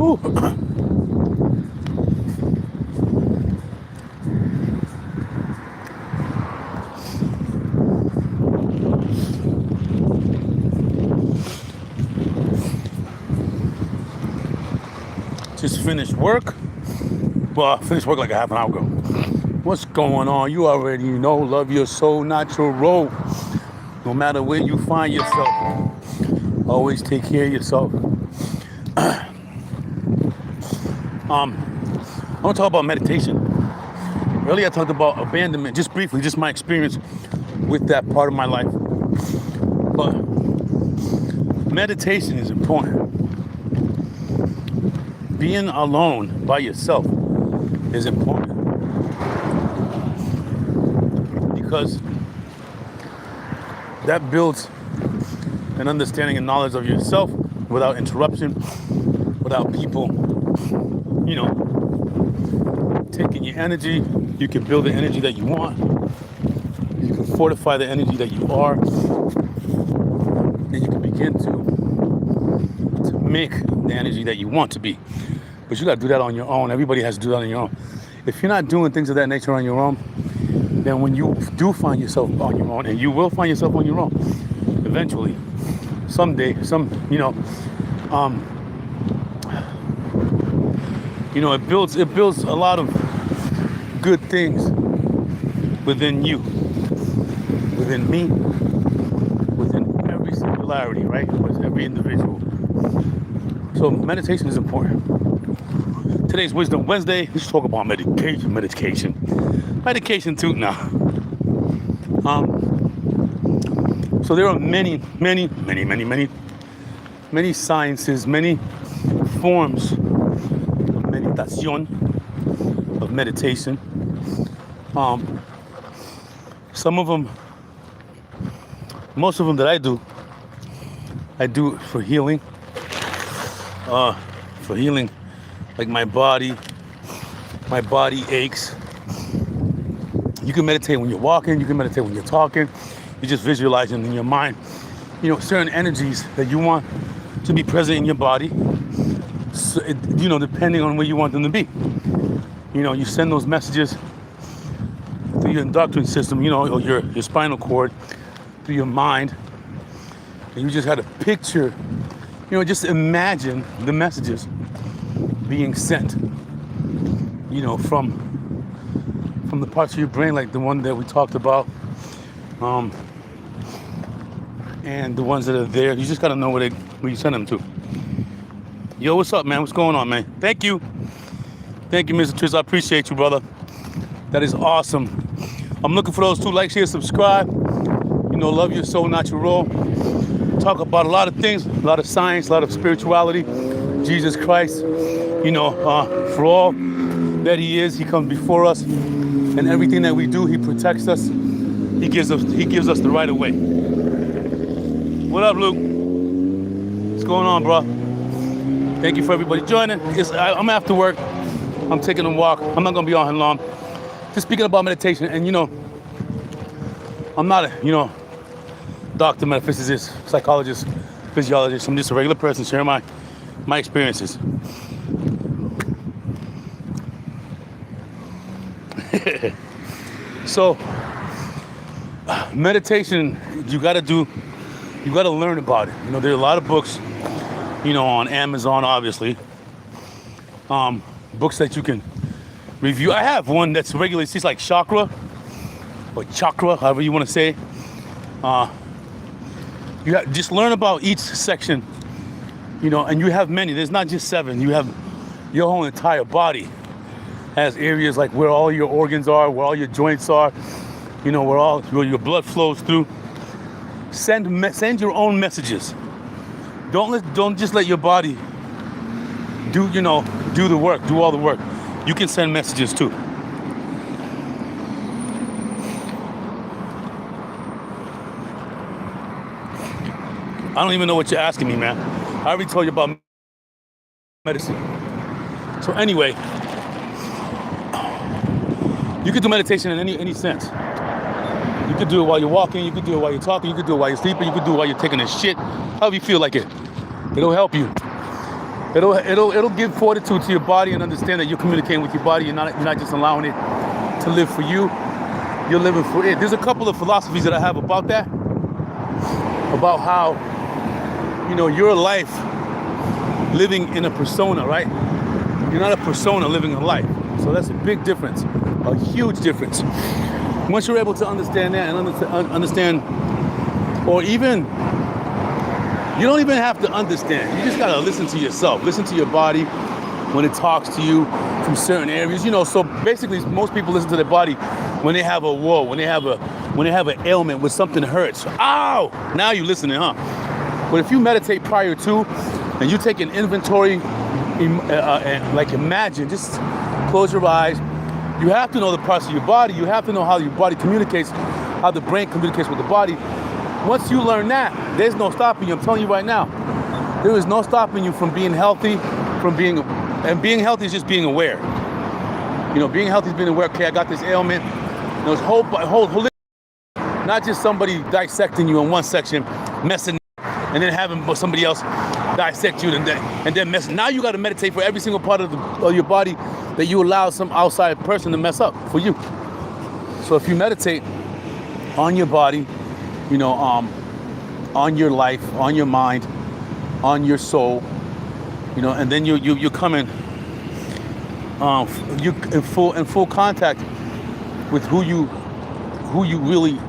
Woo. Just finished work. Well, I finished work like a half an hour ago. What's going on? You already know. Love your soul, not your role. No matter where you find yourself, always take care of yourself. I want to talk about meditation. Earlier I talked about abandonment, just briefly, just my experience with that part of my life. But meditation is important. Being alone by yourself is important. Because that builds an understanding and knowledge of yourself without interruption, without people, taking your energy. You can build the energy that you want. You can fortify the energy that you are. And you can begin to make the energy that you want to be. But you got to do that on your own. Everybody has to do that on your own. If you're not doing things of that nature on your own, then when you do find yourself on your own, and you will find yourself on your own eventually, someday, it builds a lot of good things within you, within me, within every singularity, right? With every individual. So meditation is important. Today's Wisdom Wednesday. Let's talk about medication too now. So there are many sciences, many forms of meditation, of meditation. Some of them, most of them that I do for healing. Like my body aches. You can meditate when you're walking, you can meditate when you're talking. You're just visualizing in your mind, certain energies that you want to be present in your body, so depending on where you want them to be. You send those messages through your endocrine system, or your spinal cord, through your mind. And you just had to picture, just imagine the messages being sent, from the parts of your brain, like the one that we talked about, and the ones that are there. You just gotta know where you send them to. Yo, what's up, man? What's going on, man? Thank you, Mr. Trish. I appreciate you, brother. That is awesome. I'm looking for those 2 like, share, subscribe. Love your soul, not your role. Talk about a lot of things, a lot of science, a lot of spirituality. Jesus Christ, for all that he is, he comes before us, and everything that we do, he protects us. He gives us the right of way. What up, Luke? What's going on, bro? Thank you for everybody joining. I'm after work. I'm taking a walk. I'm not gonna be on here long. Just speaking about meditation, and I'm not a doctor, metaphysicist, psychologist, physiologist. I'm just a regular person sharing my experiences. So meditation, you got to learn about it. There are a lot of books, on Amazon, obviously, books that you can review. I have one that's regularly, it's like chakra, however you want to say. You just learn about each section, and you have many. There's not just 7. You have your whole entire body has areas like where all your organs are, where all your joints are, where your blood flows through. Send your own messages. Don't just let your body do the work, do all the work. You can send messages too. I don't even know what you're asking me, man. I already told you about medicine. So anyway, you can do meditation in any sense. You could do it while you're walking, you could do it while you're talking, you could do it while you're sleeping, you could do it while you're taking a shit, however you feel like it. It'll help you. It'll give fortitude to your body and understand that you're communicating with your body. You're not just allowing it to live for you. You're living for it. There's a couple of philosophies that I have about that, about how, your life living in a persona, right? You're not a persona living a life. So that's a big difference, a huge difference. Once you're able to understand that and understand, or even, you don't even have to understand. You just gotta listen to yourself, listen to your body when it talks to you from certain areas. So basically, most people listen to their body when they have a woe, when they have an ailment, when something hurts. Ow! Now you're listening, huh? But if you meditate prior to, and you take an inventory, like imagine, just close your eyes. You have to know the parts of your body. You have to know how your body communicates, how the brain communicates with the body. Once you learn that, there's no stopping you. I'm telling you right now, there is no stopping you from being healthy, and being healthy is just being aware. Being healthy is being aware, okay, I got this ailment. It's whole, not just somebody dissecting you in one section, messing, and then having somebody else dissect you and then mess. Now you got to meditate for every single part of your body that you allow some outside person to mess up for you. So if you meditate on your body, on your life, on your mind, on your soul, and then you come in, you in full contact with who you really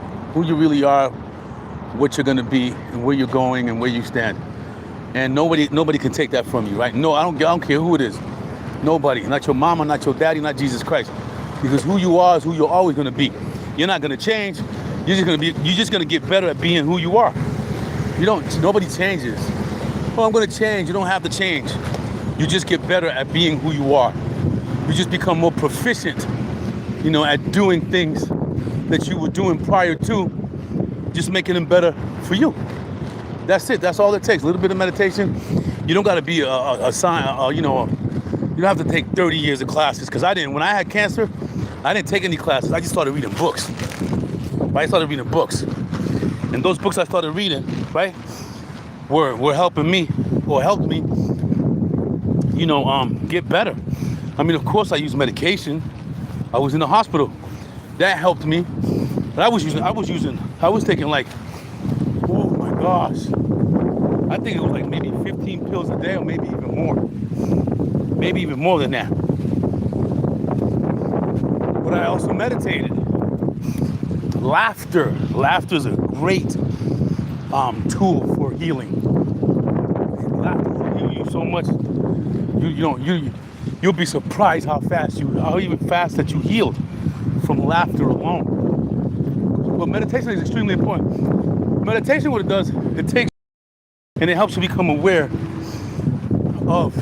are, what you're gonna be, and where you're going, and where you stand. And nobody can take that from you, right? No, I don't care who it is. Nobody, not your mama, not your daddy, not Jesus Christ. Because who you are is who you're always gonna be. You're not gonna change. You're just gonna get better at being who you are. Nobody changes. Oh, I'm gonna change. You don't have to change. You just get better at being who you are. You just become more proficient, at doing things that you were doing prior to, just making them better for you. That's it. That's all it takes. A little bit of meditation. You don't got to be a sign. You don't have to take 30 years of classes. Because I didn't. When I had cancer, I didn't take any classes. I just started reading books. Right? I started reading books, and those books I started reading, right, were helping me, or helped me, get better. I mean, of course, I used medication. I was in the hospital. That helped me. But I was taking like, oh my gosh, I think it was like maybe 15 pills a day, or maybe even more than that. But I also meditated. Laughter is a great tool for healing. Laughter will heal you so much. You'll be surprised how even fast that you healed from laughter alone. But meditation is extremely important. Meditation, what it does, it takes and it helps you become aware of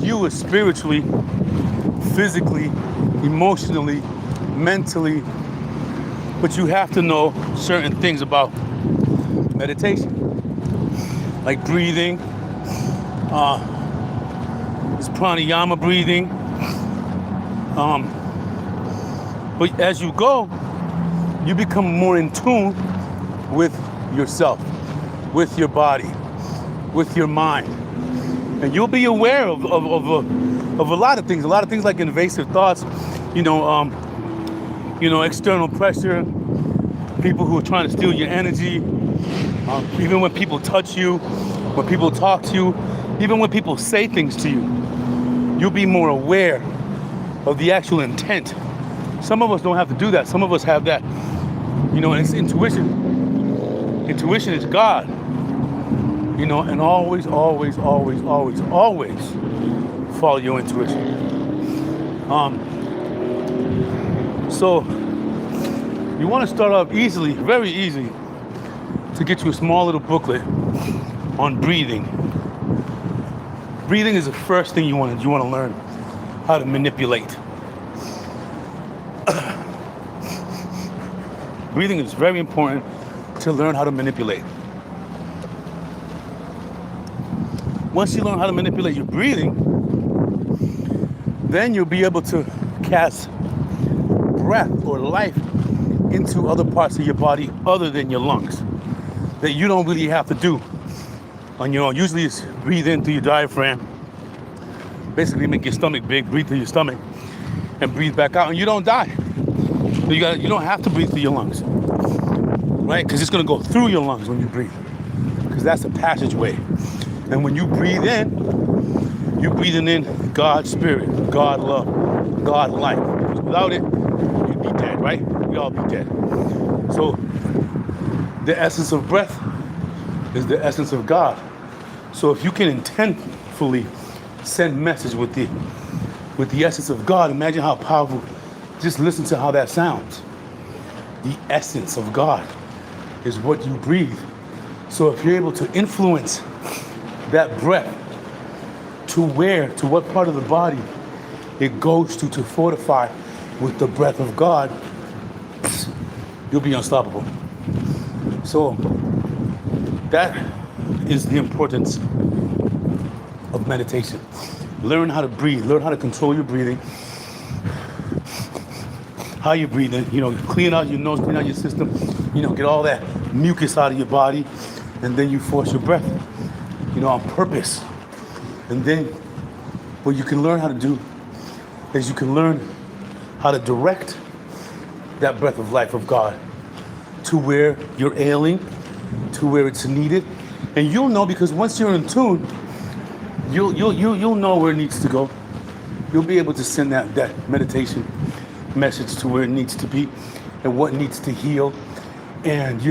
you spiritually, physically, emotionally, mentally. But you have to know certain things about meditation, like breathing, this pranayama breathing. But as you go, you become more in tune with yourself, with your body, with your mind. And you'll be aware of a lot of things like invasive thoughts, external pressure, people who are trying to steal your energy, even when people touch you, when people talk to you, even when people say things to you, you'll be more aware of the actual intent. Some of us don't have to do that. Some of us have that, and it's intuition. Intuition is God, and always follow your intuition. So you want to start off easily, very easy, to get you a small little booklet on breathing. Breathing is the first thing you want to learn how to manipulate. Breathing is very important to learn how to manipulate. Once you learn how to manipulate your breathing, then you'll be able to cast breath or life into other parts of your body other than your lungs that you don't really have to do And usually it's breathe in through your diaphragm. Basically make your stomach big, breathe through your stomach, and breathe back out, and you don't die. You don't have to breathe through your lungs, right? Because it's gonna go through your lungs when you breathe, because that's a passageway. And when you breathe in, you're breathing in God's spirit, God love, God life. Because without it, you'd be dead, right? We all be dead. So the essence of breath is the essence of God. So if you can intentfully send message with the essence of God, imagine how powerful. Just listen to how that sounds. The essence of God is what you breathe. So if you're able to influence that breath to what part of the body it goes to fortify with the breath of God, you'll be unstoppable. So that is the importance of meditation. Learn how to breathe, learn how to control your breathing, how you're breathing, clean out your nose, clean out your system, get all that mucus out of your body, and then you force your breath, on purpose. And then what you can learn how to do is you can learn how to direct that breath of life of God to where you're ailing, to where it's needed. And you'll know, because once you're in tune, you'll know where it needs to go. You'll be able to send that meditation message to where it needs to be and what needs to heal. And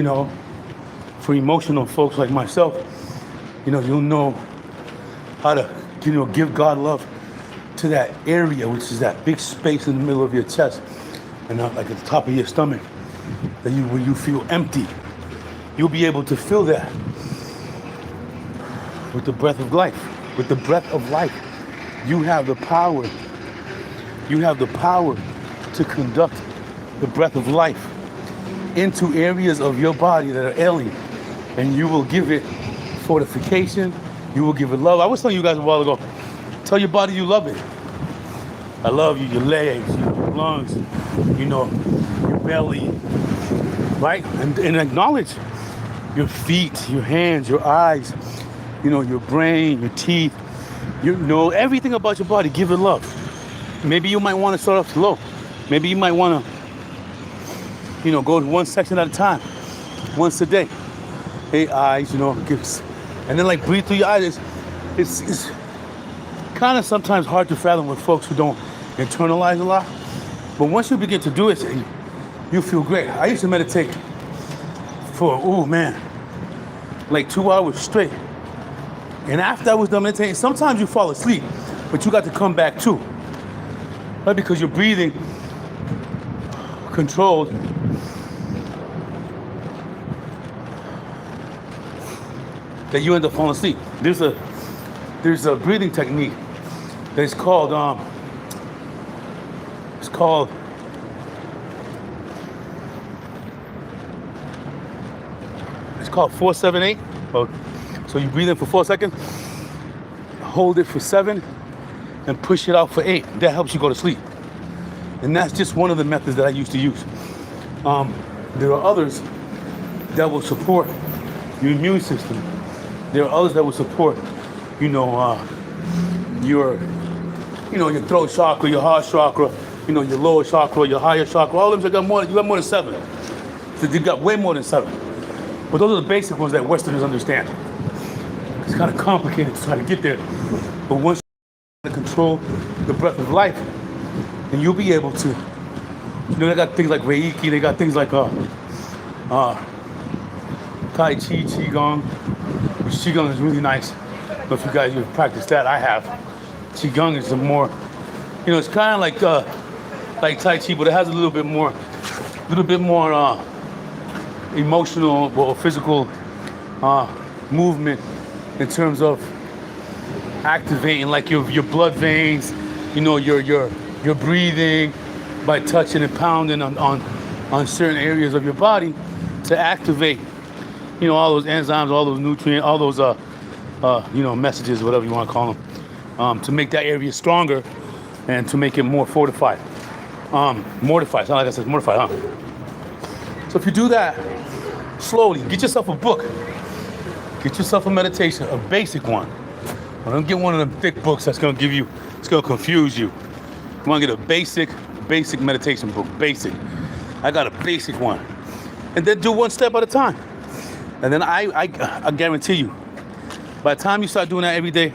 for emotional folks like myself, you'll know how to give God love to that area, which is that big space in the middle of your chest and like at the top of your stomach, that when you feel empty, you'll be able to fill that with the breath of life. With the breath of life, you have the power. You have the power to conduct the breath of life into areas of your body that are ailing, and you will give it fortification. You will give it love. I was telling you guys a while ago, tell your body you love it. I love you, your legs, your lungs, your belly, right? And acknowledge your feet, your hands, your eyes, your brain, your teeth, everything about your body. Give it love. Maybe you might want to start off slow. Maybe you might want to, go one section at a time, once a day. Hey, eyes, and then breathe through your eyes. It's kind of sometimes hard to fathom with folks who don't internalize a lot. But once you begin to do it, you feel great. I used to meditate for, 2 hours straight. And after I was done meditating, sometimes you fall asleep, but you got to come back too. Right? Because you're breathing controlled. That you end up falling asleep. There's a breathing technique that is called 4-7-8. So you breathe in for 4 seconds, hold it for 7, and push it out for 8. That helps you go to sleep. And that's just one of the methods that I used to use. There are others that will support your immune system. There are others that will support, your throat chakra, your heart chakra, your lower chakra, your higher chakra. All of them you got more than 7. So you got way more than 7. But those are the basic ones that Westerners understand. It's kind of complicated to try to get there. But once you control the breath of life, then you'll be able to, they got things like Reiki, they got things like Tai Chi, Qigong, which Qigong is really nice. But if you guys have practiced that, I have. Qigong is it's kind of like Tai Chi, but it has a little bit more emotional or physical movement in terms of activating your blood veins, your breathing by touching and pounding on certain areas of your body to activate, all those enzymes, all those nutrients, all those messages, whatever you want to call them, to make that area stronger and to make it more fortified. Mortified. Sound like I said mortified, huh? So if you do that slowly, get yourself a book. Get yourself a meditation, a basic one. Don't get one of them thick books that's gonna it's gonna confuse you. You wanna get a basic meditation book, basic. I got a basic one. And then do one step at a time. And then I guarantee you, by the time you start doing that every day,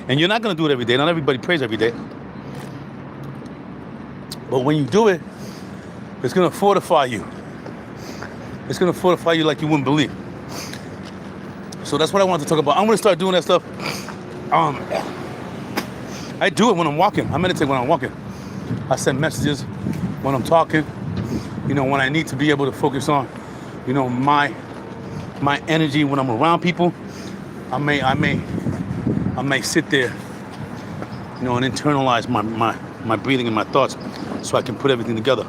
and you're not gonna do it every day, not everybody prays every day, but when you do it, it's gonna fortify you. It's gonna fortify you like you wouldn't believe. So that's what I wanted to talk about. I'm gonna start doing that stuff. I do it when I'm walking. I meditate when I'm walking. I send messages when I'm talking. You know, when I need to be able to focus on, you know, my energy when I'm around people. I may sit there, you know, and internalize my breathing and my thoughts so I can put everything together.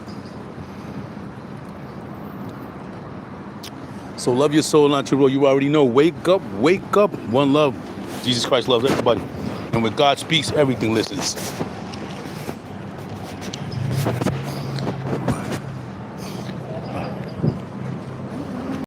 So love your soul, not your road. You already know. Wake up, wake up. One love. Jesus Christ loves everybody. And when God speaks, everything listens.